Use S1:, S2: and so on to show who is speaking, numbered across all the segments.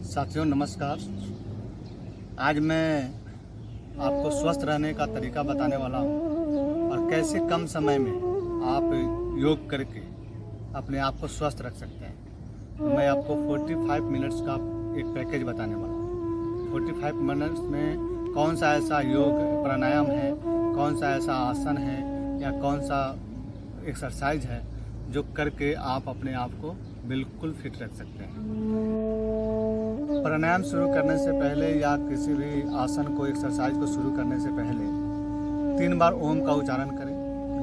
S1: साथियों नमस्कार। आज मैं आपको स्वस्थ रहने का तरीका बताने वाला हूँ और कैसे कम समय में आप योग करके अपने आप को स्वस्थ रख सकते हैं। मैं आपको 45 मिनट्स का एक पैकेज बताने वाला हूँ। 45 मिनट्स में कौन सा ऐसा योग प्राणायाम है, कौन सा ऐसा आसन है या कौन सा एक्सरसाइज है जो करके आप अपने आप को बिल्कुल फिट रख सकते हैं। प्राणायाम शुरू करने से पहले या किसी भी आसन को एक्सरसाइज को शुरू करने से पहले 3 बार ओम का उच्चारण करें,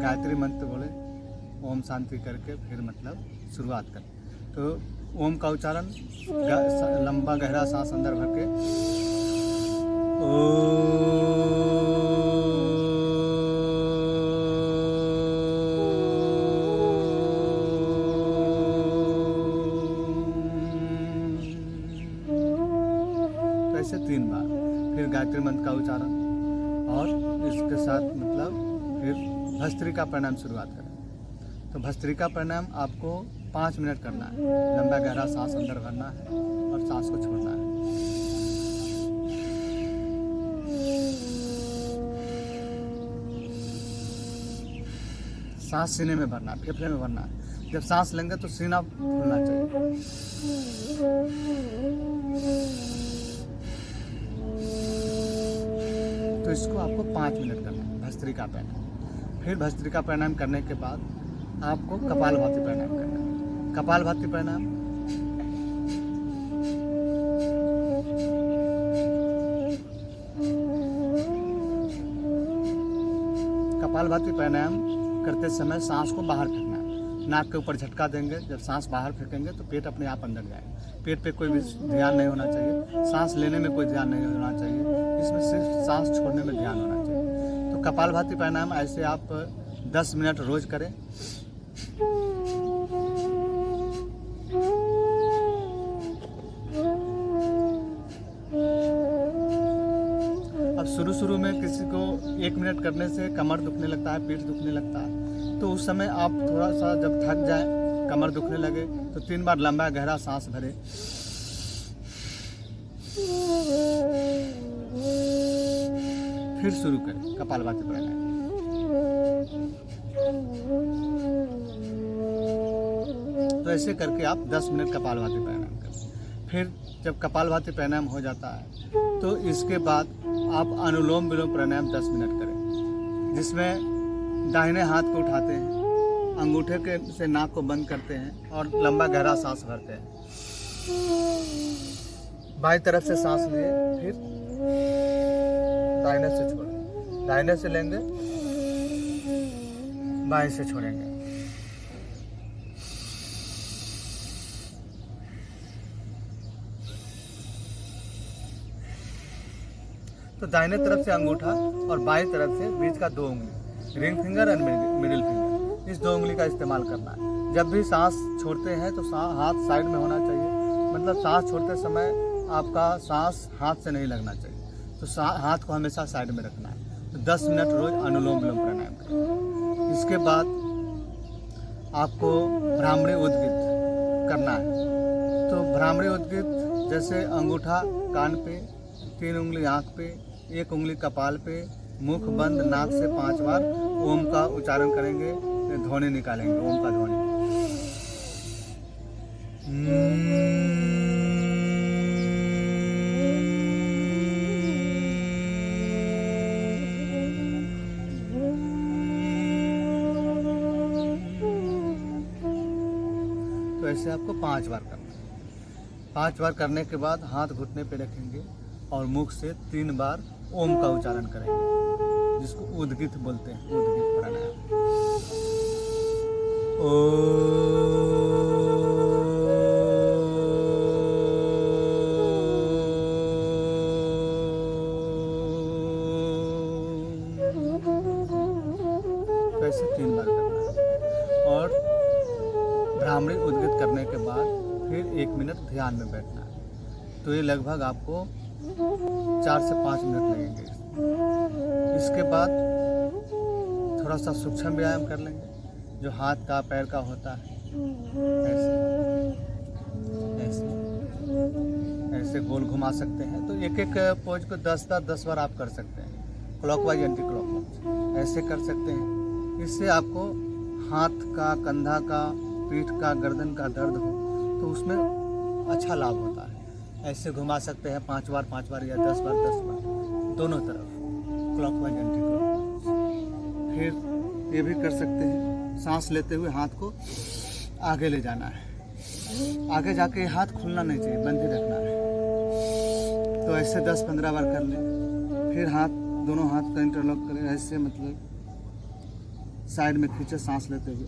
S1: गायत्री मंत्र बोले, ओम शांति करके फिर मतलब शुरुआत करें। तो ओम का उच्चारण लंबा गहरा सांस अंदर भर के ऐसे 3 बार, फिर गायत्री मंत्र का उच्चारण और इसके साथ मतलब फिर भस्त्रिका प्राणायाम शुरुआत करें। तो भस्त्रिका प्राणायाम आपको 5 मिनट करना है। लंबा गहरा सांस अंदर भरना है और सांस को छोड़ना है। सांस सीने में भरना है, फेफड़े में भरना है। जब सांस लेंगे तो सीना फूलना चाहिए। तो इसको आपको 5 मिनट करना है भस्त्रिका प्राणायाम। फिर भस्त्रिका प्राणायाम करने के बाद आपको कपालभाति प्राणायाम करना है। कपालभाति प्राणायाम कपालभाति प्राणायाम करते समय सांस को बाहर फेंकना है। नाक के ऊपर झटका देंगे, जब सांस बाहर फेंकेंगे तो पेट अपने आप अंदर जाएगा। पेट पे कोई भी ध्यान नहीं होना चाहिए, सांस लेने में कोई ध्यान नहीं होना चाहिए, इसमें सिर्फ सांस छोड़ने में ध्यान होना चाहिए। तो कपालभाति प्राणायाम ऐसे आप 10 मिनट रोज करें। अब शुरू में किसी को 1 मिनट करने से कमर दुखने लगता है, पीठ दुखने लगता है, तो उस समय आप थोड़ा सा जब थक जाए, कमर दुखने लगे तो 3 बार लंबा गहरा सांस भरें। फिर शुरू करें कपालभाति प्राणायाम। तो ऐसे करके आप 10 मिनट कपालभाति प्राणायाम करें। फिर जब कपालभाति प्राणायाम हो जाता है तो इसके बाद आप अनुलोम विलोम प्राणायाम 10 मिनट करें, जिसमें दाहिने हाथ को उठाते हैं, अंगूठे के से नाक को बंद करते हैं और लंबा गहरा सांस भरते हैं। बाईं तरफ से सांस लिए, फिर दाहिने से छोड़ें, दाहिने से लेंगे, बाएं से छोड़ेंगे। तो दाहिने तरफ से अंगूठा और बाएं तरफ से बीच का 2 उंगली, रिंग फिंगर और मिडिल फिंगर, इस 2 उंगली का इस्तेमाल करना है। जब भी सांस छोड़ते हैं तो हाथ साइड में होना चाहिए, मतलब सांस छोड़ते समय आपका सांस हाथ से नहीं लगना चाहिए। तो हाथ को हमेशा साइड में रखना है। तो 10 मिनट रोज अनुलोम विलोम प्राणायाम करें। इसके बाद आपको भ्रामरी उद्गित करना है। तो भ्रामरी उद्गित जैसे अंगूठा कान पे, 3 उंगली आँख पे, 1 उंगली कपाल पे, मुख बंद, नाक से 5 बार ओम का उच्चारण करेंगे, ध्वनि निकालेंगे, ओम का ध्वनि। तो ऐसे आपको 5 बार करना है। 5 बार करने के बाद हाथ घुटने पे रखेंगे और मुख से 3 बार ओम का उच्चारण करेंगे, जिसको उद्गित बोलते हैं, उद्गित प्राणायाम। तो ऐसे 3 बार करना है और भ्रामरी उद्गित करने के बाद फिर 1 मिनट ध्यान में बैठना है। तो ये लगभग आपको 4 से 5 मिनट लगेंगे। इसके बाद थोड़ा सा सूक्ष्म व्यायाम कर लेंगे, जो हाथ का पैर का होता है, ऐसे ऐसे ऐसे ऐसे गोल घुमा सकते हैं। तो एक एक पोज को 10 बार आप कर सकते हैं, क्लॉकवाइज एंटी क्लॉकवाइज ऐसे कर सकते हैं। इससे आपको हाथ का, कंधा का, पीठ का, गर्दन का दर्द हो तो उसमें अच्छा लाभ होता है। ऐसे घुमा सकते हैं 5 बार या 10 बार दोनों तरफ, क्लॉकवाइज एंटी क्लॉकवाइज। फिर ये भी कर सकते हैं, सांस लेते हुए हाथ को आगे ले जाना है, आगे जाके हाथ खुलना नहीं चाहिए, बंद ही रखना है। तो ऐसे 10-15 बार कर लें। फिर दोनों हाथ का इंटरलॉक करें, ऐसे मतलब साइड में खींचे सांस लेते हुए।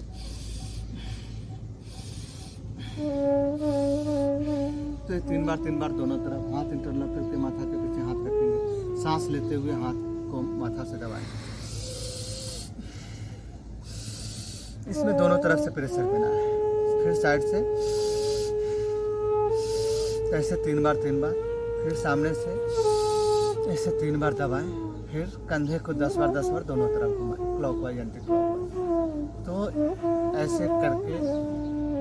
S1: तो 3 बार दोनों तरफ हाथ इंटरलॉक करके माथा के पीछे हाथ रखेंगे, सांस लेते हुए हाथ को माथा से दबाएंगे। इसमें दोनों तरफ से प्रेशर देना है। फिर साइड से ऐसे 3 बार, फिर सामने से ऐसे 3 बार दबाएं। फिर कंधे को 10 बार दोनों तरफ घुमाएं, क्लॉकवाइज एंटी क्लॉकवाइज। तो ऐसे करके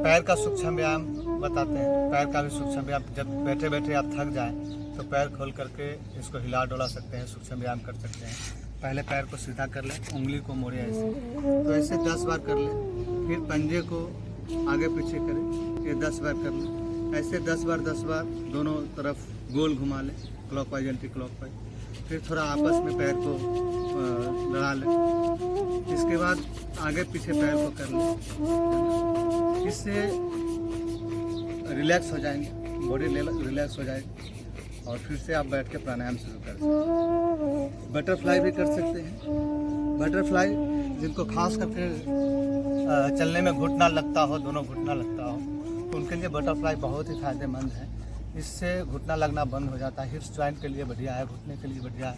S1: पैर का सूक्ष्म व्यायाम बताते हैं। पैर का भी सूक्ष्म व्यायाम, जब बैठे बैठे आप थक जाएं तो पैर खोल करके इसको हिला डोला सकते हैं, सूक्ष्म व्यायाम कर सकते हैं। पहले पैर को सीधा कर लें, उंगली को मोड़े ऐसे, तो ऐसे 10 बार कर लें। फिर पंजे को आगे पीछे करें, ये 10 बार कर लें। ऐसे 10 बार दोनों तरफ गोल घुमा लें, क्लॉकवाइज एंटी क्लॉकवाइज। फिर थोड़ा आपस में पैर को लड़ा लें। इसके बाद आगे पीछे पैर को कर लें। इससे रिलैक्स हो जाएंगे, बॉडी रिलैक्स हो जाएगी। और फिर से आप बैठ के प्राणायाम शुरू कर सकते हैं। बटरफ्लाई भी कर सकते हैं। बटरफ्लाई जिनको खास करके चलने में घुटना लगता हो, दोनों घुटना लगता हो, तो उनके लिए बटरफ्लाई बहुत ही फायदेमंद है। इससे घुटना लगना बंद हो जाता है। हिप्स जॉइंट के लिए बढ़िया है, घुटने के लिए बढ़िया है,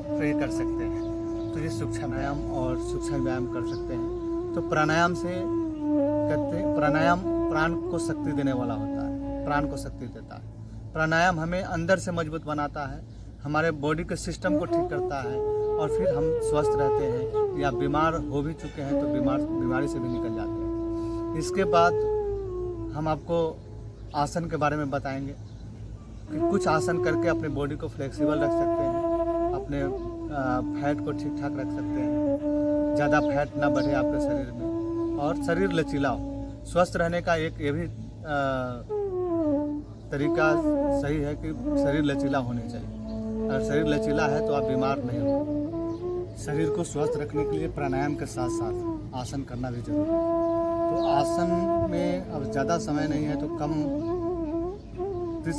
S1: तो ये कर सकते हैं। तो ये सूक्ष्म व्यायाम और सूक्ष्म व्यायाम कर सकते हैं। तो प्राणायाम से करते, प्राणायाम प्राण को शक्ति देने वाला होता है, प्राण को शक्ति देता है। प्राणायाम हमें अंदर से मजबूत बनाता है, हमारे बॉडी के सिस्टम को ठीक करता है, और फिर हम स्वस्थ रहते हैं। या बीमार हो भी चुके हैं तो बीमारी से भी निकल जाते हैं। इसके बाद हम आपको आसन के बारे में बताएंगे कि कुछ आसन करके अपने बॉडी को फ्लेक्सिबल रख सकते हैं, अपने फैट को ठीक ठाक रख सकते हैं, ज़्यादा फैट ना बढ़े आपके शरीर में, और शरीर लचीला हो। स्वस्थ रहने का एक ये भी तरीका सही है कि शरीर लचीला होना चाहिए। अगर शरीर लचीला है तो आप बीमार नहीं हो। शरीर को स्वस्थ रखने के लिए प्राणायाम के साथ साथ आसन करना भी जरूरी है। तो आसन में अब ज़्यादा समय नहीं है, तो कमती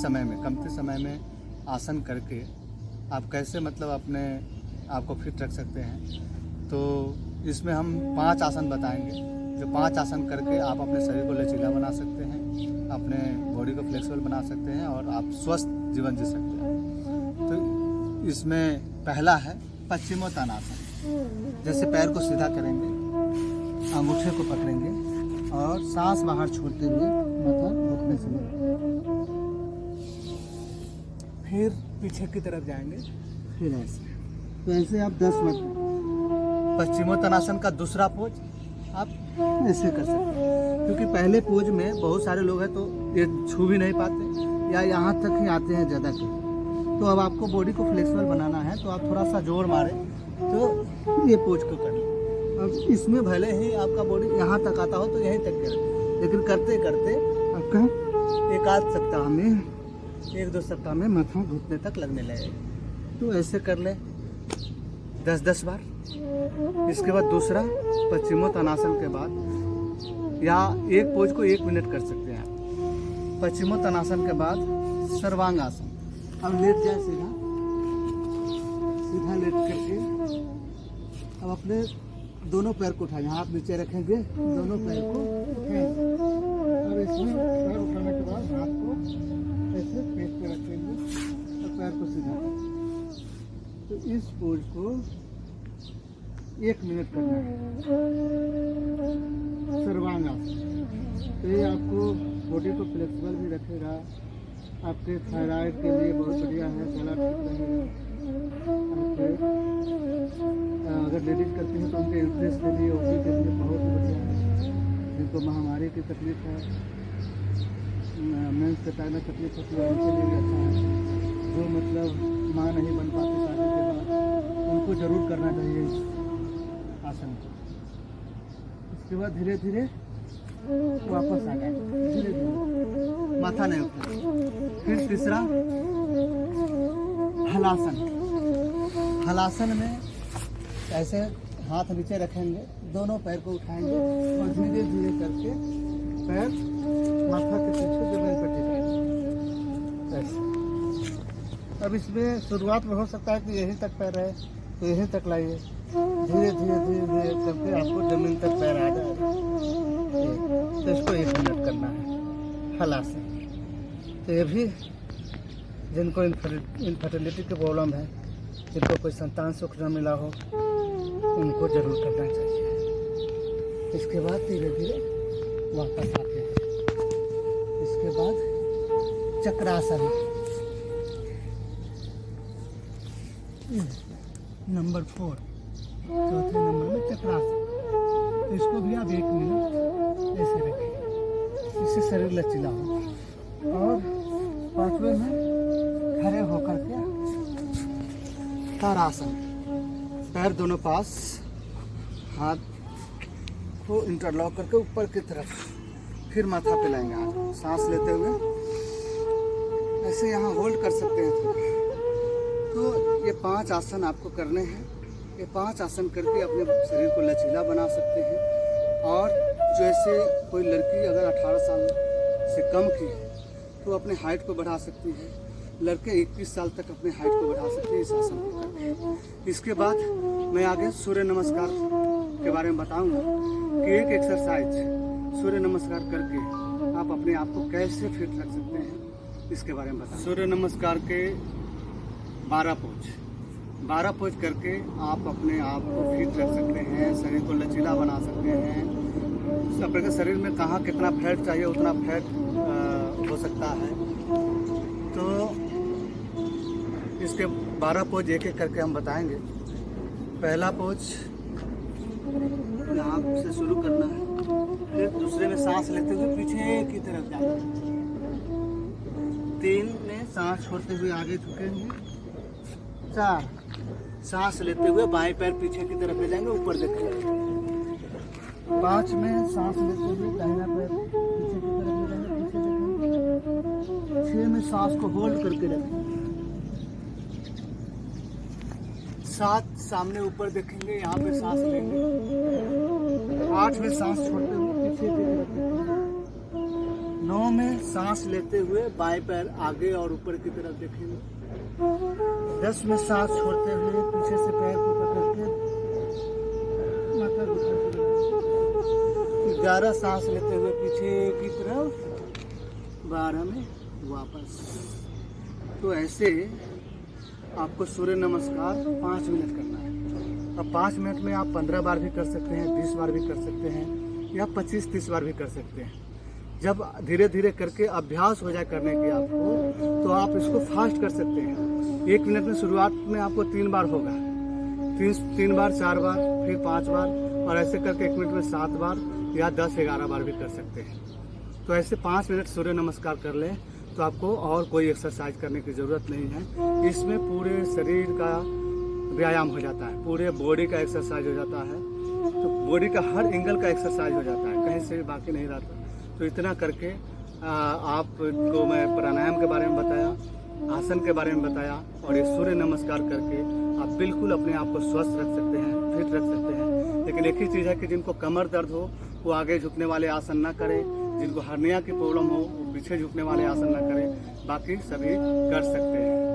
S1: समय में आसन करके आप कैसे मतलब अपने आप को फिट रख सकते हैं। तो इसमें हम 5 आसन बताएंगे, जो 5 आसन करके आप अपने शरीर को लचीला बना सकते हैं, अपने बॉडी को फ्लेक्सिबल बना सकते हैं, और आप स्वस्थ जीवन जी सकते हैं। तो इसमें पहला है पश्चिमोत्तानासन। जैसे पैर को सीधा करेंगे, अंगूठे को पकड़ेंगे और सांस बाहर छोड़ते हुए माथा घुटने से लेंगे। फिर पीछे की तरफ जाएंगे, फिर ऐसे। तो ऐसे आप 10 मिनट। पश्चिमोत्तानासन का दूसरा पोज आप ऐसे कर सकते हैं, क्योंकि पहले पोज में बहुत सारे लोग हैं तो ये छू भी नहीं पाते या यहाँ तक ही आते हैं ज़्यादा के। तो अब आपको बॉडी को फ्लेक्सिबल बनाना है, तो आप थोड़ा सा जोर मारें तो ये पोज को कर लें। अब इसमें भले ही आपका बॉडी यहाँ तक आता हो तो यहीं तक करें, लेकिन करते करते आपका 1-2 सप्ताह में माथा घुटने तक लगने लगेगा। तो ऐसे कर लें 10-10 बार। इसके बाद दूसरा पश्चिमोत्तानासन के बाद, या एक पोज को 1 मिनट कर सकते हैं आप। पश्चिमोत्तानासन के बाद सर्वांगासन। अब लेट जाए सीधा लेट करके अब अपने दोनों पैर को उठाएंगे, हाथ नीचे रखेंगे, दोनों पैर को उठाएंगे। अब इसमें पैर उठाने के बाद हाथ को ऐसे पेट पे रखेंगे और पैर को सीधा करेंगे। तो इस पोज को 1 मिनट करना है, सर्वांगासन। तो ये आपको बॉडी को फ्लेक्सिबल भी रखेगा, आपके थायराइड के लिए बहुत बढ़िया है, गला ठीक रहेगा। अगर लेडीज करती हैं तो उनके यूट्रस के लिए, ओपी के लिए बहुत ही बढ़िया है। जिनको महामारी की तकलीफ है
S2: मेंस का टाइम में तकलीफ होती है उनके लिए भी अच्छा है। जो मतलब माँ नहीं बन पाती शादी के बाद, उनको ज़रूर करना चाहिए इस आसन को। इसके बाद धीरे धीरे वापस आ जाए, धीरे धीरे
S1: माथा नहीं उठना। फिर तीसरा हलासन। हलासन में ऐसे हाथ नीचे रखेंगे, दोनों पैर को उठाएंगे और धीरे धीरे करके पैर माथा के पीछे जमीन पर टिकाएंगे ऐसे।
S2: अब इसमें शुरुआत में हो सकता है कि यहीं तक पैर है तो यहीं तक लाइए, धीरे धीरे धीरे धीरे करके आपको जमीन तक पैर आ जाएगा। तो इसको 1 मिनट करना है हलासन। तो ये भी जिनको इनफर्टिलिटी की प्रॉब्लम है, जिनको कोई संतान सुख न मिला हो, उनको जरूर करना चाहिए। इसके बाद धीरे धीरे वापस आते हैं। इसके बाद चक्रासन नंबर 4, चौथे नंबर में चक्रासन। तो इसको भी आप 1 मिनट ऐसे रखें, इससे शरीर लचीला हो। और 5वें में खड़े होकर के
S1: तारासन। पैर दोनों पास, हाथ को इंटरलॉक करके ऊपर की तरफ, फिर माथा पे लाएंगे हाथ, सांस लेते हुए ऐसे यहाँ होल्ड कर सकते हैं थोड़ा। तो ये 5 आसन आपको करने हैं। ये 5 आसन करके अपने शरीर को लचीला बना सकते हैं। और जैसे कोई लड़की अगर 18 साल से कम की है तो अपने हाइट को बढ़ा सकती है, लड़के 21 साल तक अपने हाइट को बढ़ा सकते हैं इस आसन को करके। इसके बाद मैं आगे सूर्य नमस्कार के बारे में बताऊंगा कि एक एक्सरसाइज सूर्य नमस्कार करके आप अपने आप को कैसे फिट रख सकते हैं, इसके बारे में बताऊंगा। सूर्य नमस्कार के 12 पोज करके आप अपने आप को फिट रख सकते हैं, शरीर को लचीला बना सकते हैं। अपने शरीर में कहाँ कितना फैट चाहिए उतना फैट हो सकता है। तो इसके 12 पोज एक एक करके हम बताएंगे। पहला पोज यहाँ से शुरू करना है, फिर दूसरे में सांस लेते हुए पीछे की तरफ जाना है, 3 में सांस छोड़ते हुए आगे झुकेंगे, 4 सांस लेते हुए बाएं पैर पीछे की तरफ ले जाएंगे, ऊपर देखेंगे,
S2: 5 में सांस लेते हुए दाहिना पैर पीछे की तरफ ले जाएंगे, पीछे देखेंगे, 6 में सांस को होल्ड करके रखेंगे,
S1: 7 सामने ऊपर देखेंगे, यहाँ पे सांस लेंगे, 8 में सांस छोड़ते हुए पीछे की तरफ देखेंगे, 9 में सांस लेते हुए बाएं पैर आगे और ऊपर की तरफ देखेंगे, 10 में सांस छोड़ते हुए पीछे से पैर को पकड़ के माथा ऊपर की तरफ, 11 सांस लेते हुए पीछे की तरफ, 12 में वापस। तो ऐसे आपको सूर्य नमस्कार 5 मिनट करना है। अब 5 मिनट में आप 15 बार भी कर सकते हैं, 20 बार भी कर सकते हैं, या 25-30 बार भी कर सकते हैं। जब धीरे धीरे करके अभ्यास हो जाए करने की आपको, तो आप इसको फास्ट कर सकते हैं। 1 मिनट में शुरुआत में आपको 3 बार होगा, 3 बार, 4 बार, फिर 5 बार, और ऐसे करके 1 मिनट में 7 बार या 10-11 बार भी कर सकते हैं। तो ऐसे 5 मिनट सूर्य नमस्कार कर लें तो आपको और कोई एक्सरसाइज करने की ज़रूरत नहीं है। इसमें पूरे शरीर का व्यायाम हो जाता है, पूरे बॉडी का एक्सरसाइज हो जाता है, तो बॉडी का हर एंगल का एक्सरसाइज हो जाता है, कहीं से भी बाकी नहीं रहता। तो इतना करके आपको मैं प्राणायाम के बारे में बताया, आसन के बारे में बताया, और ये सूर्य नमस्कार करके आप बिल्कुल अपने आप को स्वस्थ रख सकते हैं, फिट रख सकते हैं। लेकिन एक ही चीज़ है कि जिनको कमर दर्द हो वो आगे झुकने वाले आसन ना करें, जिनको हर्निया की प्रॉब्लम हो वो पीछे झुकने वाले आसन ना करें, बाकी सभी कर सकते हैं।